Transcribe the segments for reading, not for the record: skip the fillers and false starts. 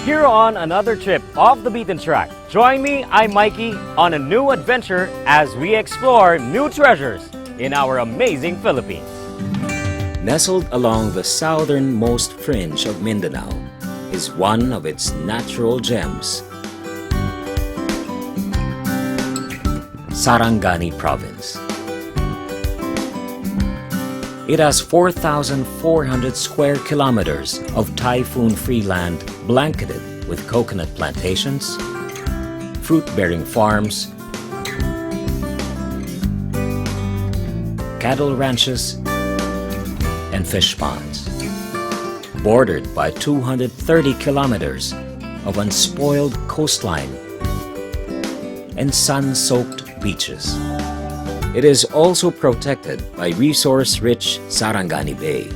here on another trip off the beaten track. Join me, I'm Mikey, on a new adventure as we explore new treasures in our amazing Philippines. Nestled along the southernmost fringe of Mindanao is one of its natural gems, Sarangani Province. It has 4,400 square kilometers of typhoon-free land blanketed with coconut plantations, fruit-bearing farms, cattle ranches, and fish ponds, bordered by 230 kilometers of unspoiled coastline and sun-soaked beaches. It is also protected by resource-rich Sarangani Bay.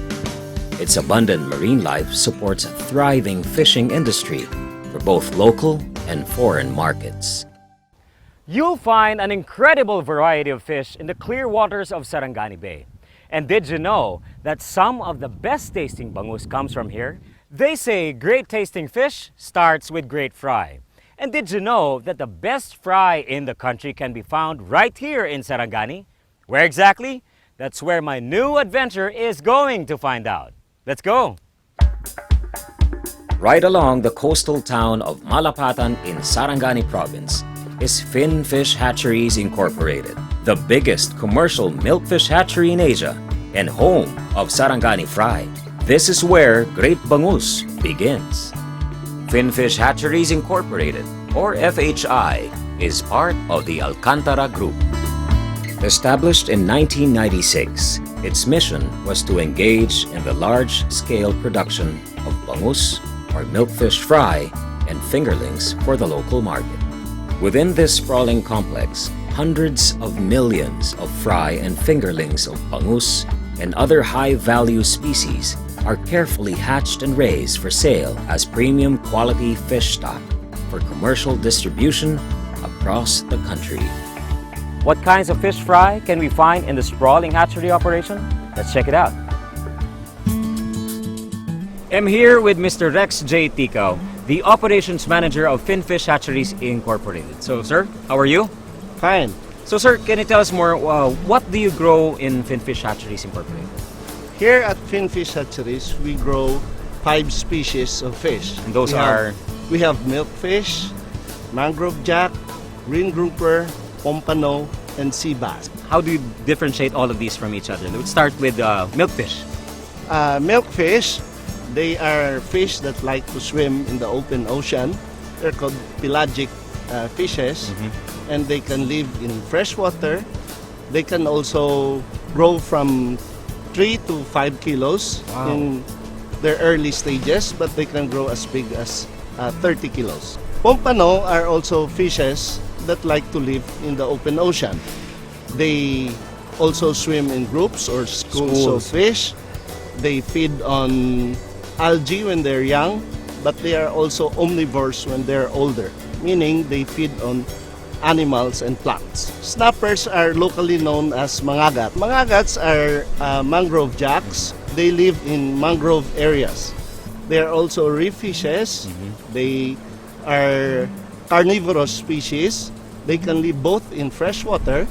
Its abundant marine life supports a thriving fishing industry for both local and foreign markets. You'll find an incredible variety of fish in the clear waters of Sarangani Bay. And did you know that some of the best tasting bangus comes from here? They say great tasting fish starts with great fry. And did you know that the best fry in the country can be found right here in Sarangani? Where exactly? That's where my new adventure is going to find out. Let's go! Right along the coastal town of Malapatan in Sarangani Province is Finfish Hatcheries Incorporated, the biggest commercial milkfish hatchery in Asia and home of Sarangani Fry. This is where great bangus begins. Finfish Hatcheries Incorporated, or FHI, is part of the Alcantara Group. Established in 1996, its mission was to engage in the large-scale production of bangus, or milkfish fry, and fingerlings for the local market. Within this sprawling complex, hundreds of millions of fry and fingerlings of bangus and other high-value species are carefully hatched and raised for sale as premium quality fish stock for commercial distribution across the country. What kinds of fish fry can we find in the sprawling hatchery operation? Let's check it out. I'm here with Mr. Rex J. Ticao, the operations manager of Finfish Hatcheries Incorporated. So, sir, how are you? Fine. So, sir, can you tell us more, what do you grow in Finfish Hatcheries Incorporated? Here at Finfish Hatcheries, we grow 5 species of fish. And those are? We have milkfish, mangrove jack, green grouper, pompano, and sea bass. How do you differentiate all of these from each other? Let's start with milkfish. Milkfish, they are fish that like to swim in the open ocean. They're called pelagic fishes, and they can live in freshwater. They can also grow from 3 to 5 kilos in their early stages, but they can grow as big as 30 kilos. Pompano are also fishes that like to live in the open ocean. They also swim in groups or schools of fish. They feed on algae when they're young, but they are also omnivores when they're older, meaning they feed on animals and plants. Snappers are locally known as mangagat. Mangagats are mangrove jacks. They live in mangrove areas. They are also reef fishes. They are carnivorous species. They can live both in freshwater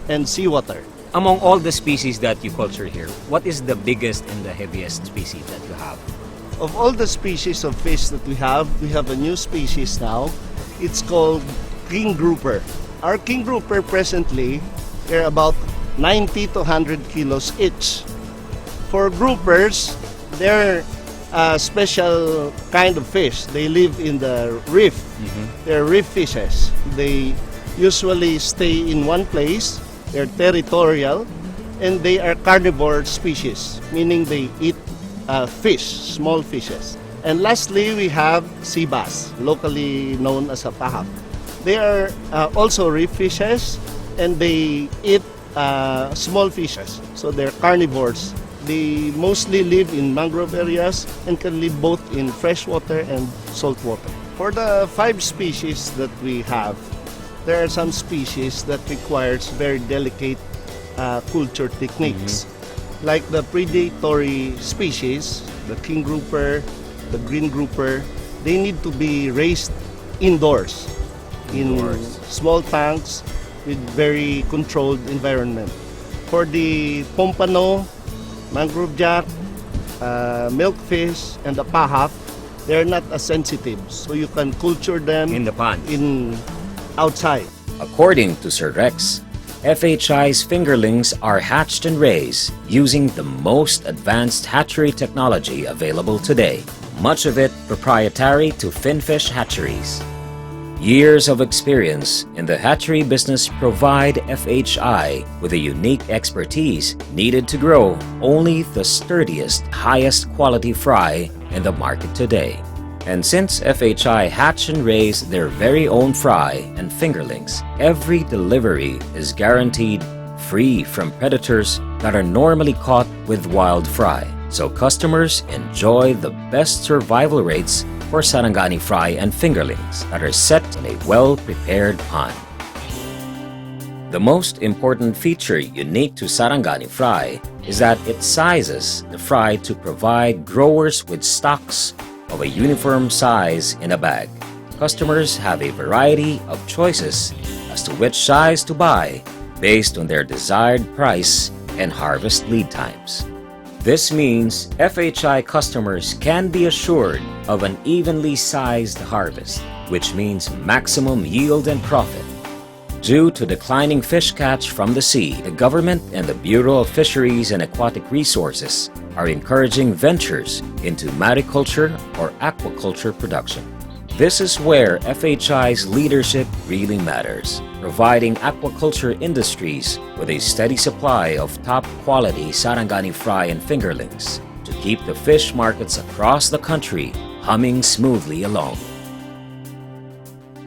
and seawater. Among all the species that you culture here, what is the biggest and the heaviest species that you have? Of all the species of fish that we have a new species now. It's called king grouper. Our king grouper presently, they're about 90 to 100 kilos each. For groupers, they're a special kind of fish. They live in the reef. They're reef fishes. They usually stay in one place. They're territorial, and they are carnivore species, meaning they eat fish, small fishes. And lastly, we have sea bass, locally known as a pahak. They are also reef fishes, and they eat small fishes, so they're carnivores. They mostly live in mangrove areas and can live both in freshwater and saltwater. For the 5 species that we have, there are some species that requires very delicate culture techniques. Like the predatory species, the king grouper, the green grouper, they need to be raised indoors. In small tanks with very controlled environment. For the pompano, mangrove jack, milkfish, and the pahak, they're not as sensitive, so you can culture them In the pond. outside. According to Sir Rex, FHI's fingerlings are hatched and raised using the most advanced hatchery technology available today, much of it proprietary to Finfish Hatcheries. Years of experience in the hatchery business provide FHI with a unique expertise needed to grow only the sturdiest, highest quality fry in the market today. And since FHI hatch and raise their very own fry and fingerlings, every delivery is guaranteed free from predators that are normally caught with wild fry. So customers enjoy the best survival rates for Sarangani fry and fingerlings that are set in a well-prepared pond. The most important feature unique to Sarangani fry is that it sizes the fry to provide growers with stocks of a uniform size in a bag. Customers have a variety of choices as to which size to buy based on their desired price and harvest lead times. This means FHI customers can be assured of an evenly sized harvest, which means maximum yield and profit. Due to declining fish catch from the sea, the government and the Bureau of Fisheries and Aquatic Resources are encouraging ventures into mariculture or aquaculture production. This is where FHI's leadership really matters, providing aquaculture industries with a steady supply of top-quality Sarangani fry and fingerlings to keep the fish markets across the country humming smoothly along.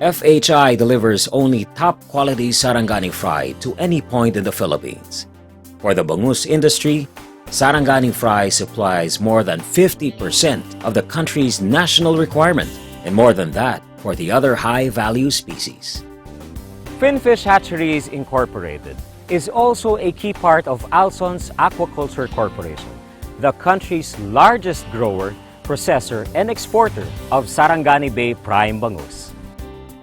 FHI delivers only top-quality Sarangani fry to any point in the Philippines. For the bangus industry, Sarangani fry supplies more than 50% of the country's national requirement, and more than that for the other high-value species. Finfish Hatcheries Incorporated is also a key part of Alson's Aquaculture Corporation, the country's largest grower, processor, and exporter of Sarangani Bay prime bangus.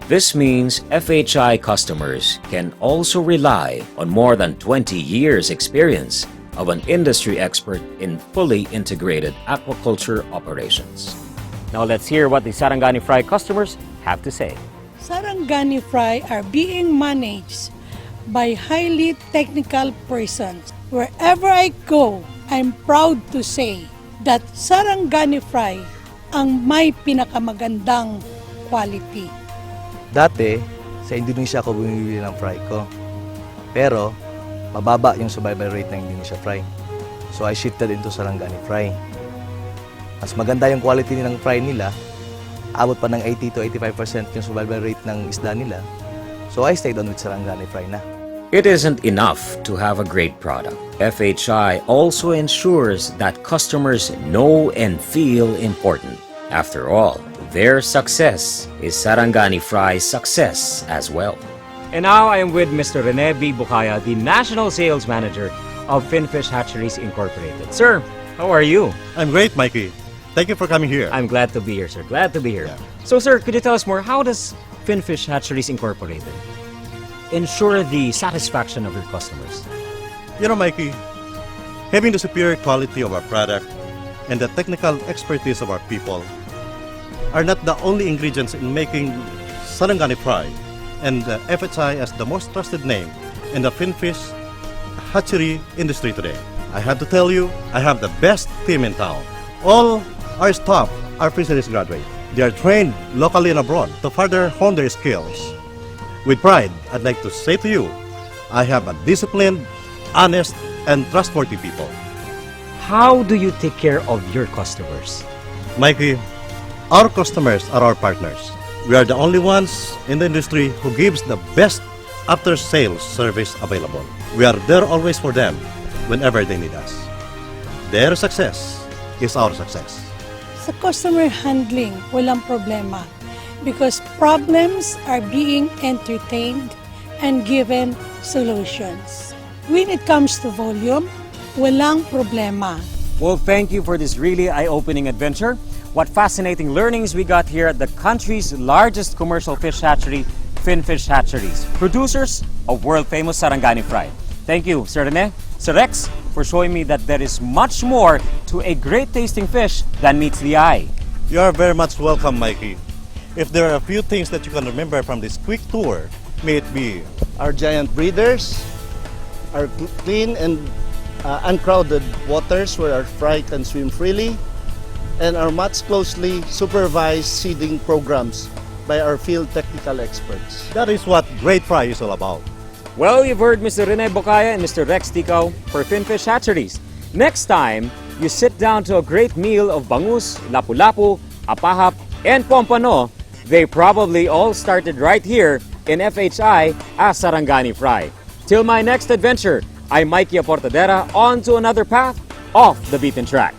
This means FHI customers can also rely on more than 20 years' experience of an industry expert in fully integrated aquaculture operations. Now let's hear what the Sarangani Fry customers have to say. Sarangani Fry are being managed by highly technical persons. Wherever I go, I'm proud to say that Sarangani Fry ang may pinakamagandang quality. Dati, sa Indonesia ako bumibili ng fry ko. Pero, mababa yung survival rate ng Indonesia fry. So I shifted into Sarangani Fry. Mas maganda yung quality ng fry nila. Abot pa ng 80 to 85% yung survival rate ng isda nila. So I stayed on with Sarangani Fry na. It isn't enough to have a great product. FHI also ensures that customers know and feel important. After all, their success is Sarangani Fry's success as well. And now I am with Mr. Rene B. Bukaya, the National Sales Manager of Finfish Hatcheries Incorporated. Sir, how are you? I'm great, Mikey. Thank you for coming here. I'm glad to be here, sir. Glad to be here. Yeah. So, sir, could you tell us more? How does Finfish Hatcheries Incorporated ensure the satisfaction of your customers? You know, Mikey, having the superior quality of our product and the technical expertise of our people are not the only ingredients in making Sarangani Fry and FHI as the most trusted name in the finfish hatchery industry today. I have to tell you, I have the best team in town. All our staff are fisheries graduates. They are trained locally and abroad to further hone their skills. With pride, I'd like to say to you, I have a disciplined, honest, and trustworthy people. How do you take care of your customers? Mikey, our customers are our partners. We are the only ones in the industry who gives the best after-sales service available. We are there always for them whenever they need us. Their success is our success. Sa customer handling, walang problema because problems are being entertained and given solutions. When it comes to volume, walang problema. Well, thank you for this really eye-opening adventure. what fascinating learnings we got here at the country's largest commercial fish hatchery, Finfish Hatcheries, producers of world-famous Sarangani Fry. Thank you, Sir Rene, Sir Rex, for showing me that there is much more to a great-tasting fish than meets the eye. You are very much welcome, Mikey. If there are a few things that you can remember from this quick tour, may it be Our giant breeders, our clean and uncrowded waters where our fry can swim freely, and our much closely supervised seeding programs by our field technical experts. that is what great fry is all about. Well, you've heard Mr. Rene Bocaya and Mr. Rex Ticao for Finfish Hatcheries. Next time, you sit down to a great meal of bangus, lapu-lapu, apahap, and pompano. They probably all started right here in FHI as Sarangani Fry. Till my next adventure, I'm Mikey Aportadera on to another path off the beaten track.